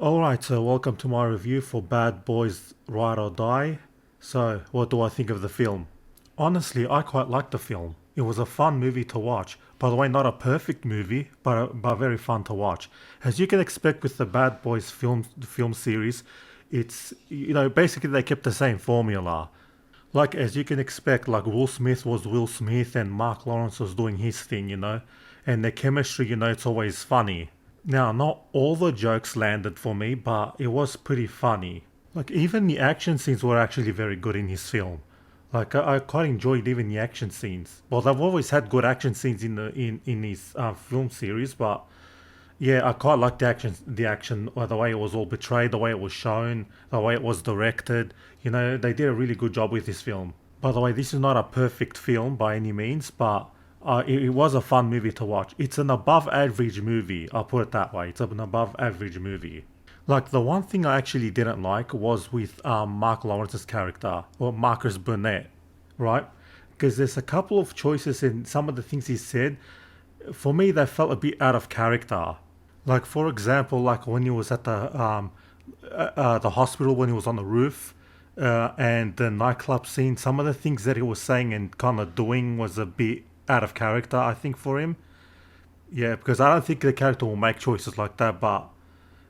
Alright, so welcome to my review for Bad Boys Ride or Die. So, what do I think of the film? Honestly, I quite liked the film. It was a fun movie to watch. By the way, not a perfect movie, but very fun to watch. As you can expect with the Bad Boys film series, it's basically they kept the same formula. Like as you can expect, like Will Smith was Will Smith and Mark Lawrence was doing his thing. And their chemistry, it's always funny. Now, not all the jokes landed for me, but it was pretty funny. Like, even the action scenes were actually very good in his film. Like, I quite enjoyed even the action scenes. Well, they've always had good action scenes in his film series, but yeah, I quite liked the action, the way it was all portrayed, the way it was shown, the way it was directed. They did a really good job with this film. By the way, this is not a perfect film by any means, but it was a fun movie to watch. It's an above average movie, I'll put it that way. It's an above average movie. Like, the one thing I actually didn't like was with Mark Lawrence's character, or Marcus Burnett, right? Because there's a couple of choices in some of the things he said. For me, they felt a bit out of character. Like, for example, like when he was at the hospital, when he was on the roof, and the nightclub scene, some of the things that he was saying and kind of doing was a bit out of character, I think, for him. Yeah, because I don't think the character will make choices like that, but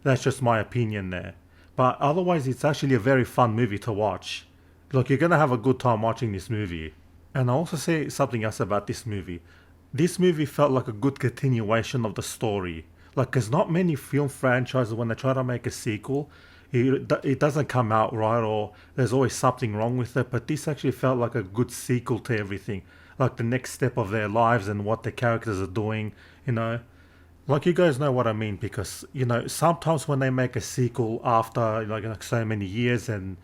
that's just my opinion there. But otherwise, it's actually a very fun movie to watch. Look, you're gonna have a good time watching this movie. And I also say something else about this movie. This movie felt like a good continuation of the story. Like, there's not many film franchises when they try to make a sequel, it doesn't come out right, or there's always something wrong with it. But this actually felt like a good sequel to everything, like the next step of their lives and what the characters are doing. You know, like, you guys know what I mean, because sometimes when they make a sequel after like so many years and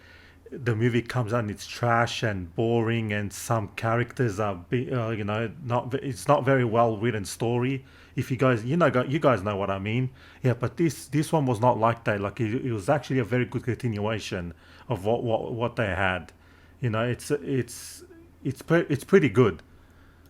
the movie comes out and it's trash and boring and some characters are not it's not very well written story. If you guys you guys know what I mean. Yeah, but this one was not like that. Like, it was actually a very good continuation of what they had. It's pretty good.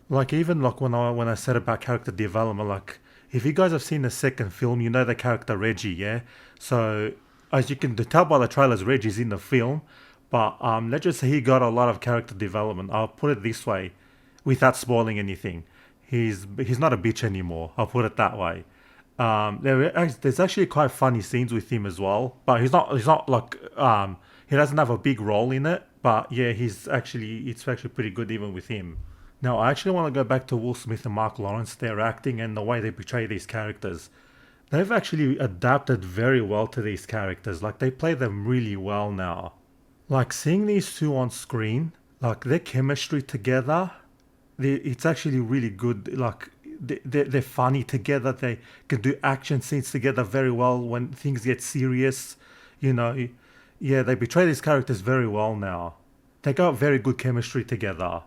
Like, even like when I said about character development, like, if you guys have seen the second film, you know the character Reggie, yeah. So as you can tell by the trailers, Reggie's in the film, but let's just say he got a lot of character development. I'll put it this way, without spoiling anything. He's not a bitch anymore. I'll put it that way. There's actually quite funny scenes with him as well, but he's not like he doesn't have a big role in it. But yeah, it's actually pretty good even with him. Now, I actually want to go back to Will Smith and Mark Lawrence, their acting and the way they portray these characters. They've actually adapted very well to these characters. Like, they play them really well now. Like, seeing these two on screen, like their chemistry together, it's actually really good. Like, they're funny together. They can do action scenes together very well when things get serious. You know, yeah, they portray these characters very well now. They got very good chemistry together.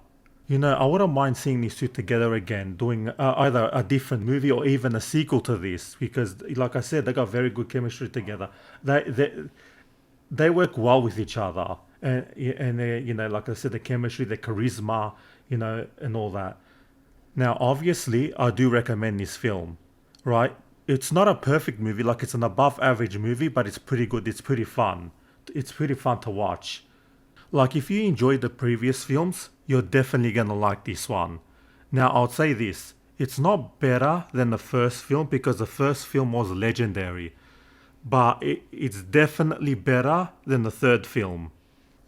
I wouldn't mind seeing these two together again, doing either a different movie or even a sequel to this, because, like I said, they got very good chemistry together. They work well with each other, and they, like I said, the chemistry, the charisma, and all that. Now, obviously, I do recommend this film, right? It's not a perfect movie, like it's an above average movie, but it's pretty good. It's pretty fun. It's pretty fun to watch. Like, if you enjoyed the previous films, you're definitely gonna like this one. Now, I'll say this. It's not better than the first film because the first film was legendary. But it's definitely better than the third film.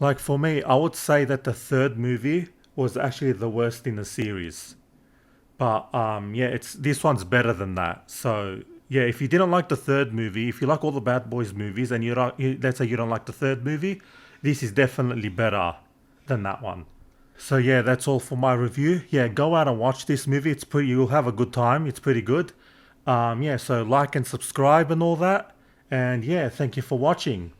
Like, for me, I would say that the third movie was actually the worst in the series. But yeah, this one's better than that. So yeah, if you didn't like the third movie, if you like all the Bad Boys movies and let's say you don't like the third movie, this is definitely better than that one. So yeah, that's all for my review. Yeah, go out and watch this movie. You'll have a good time. It's pretty good. Yeah, so like and subscribe and all that. And yeah, thank you for watching.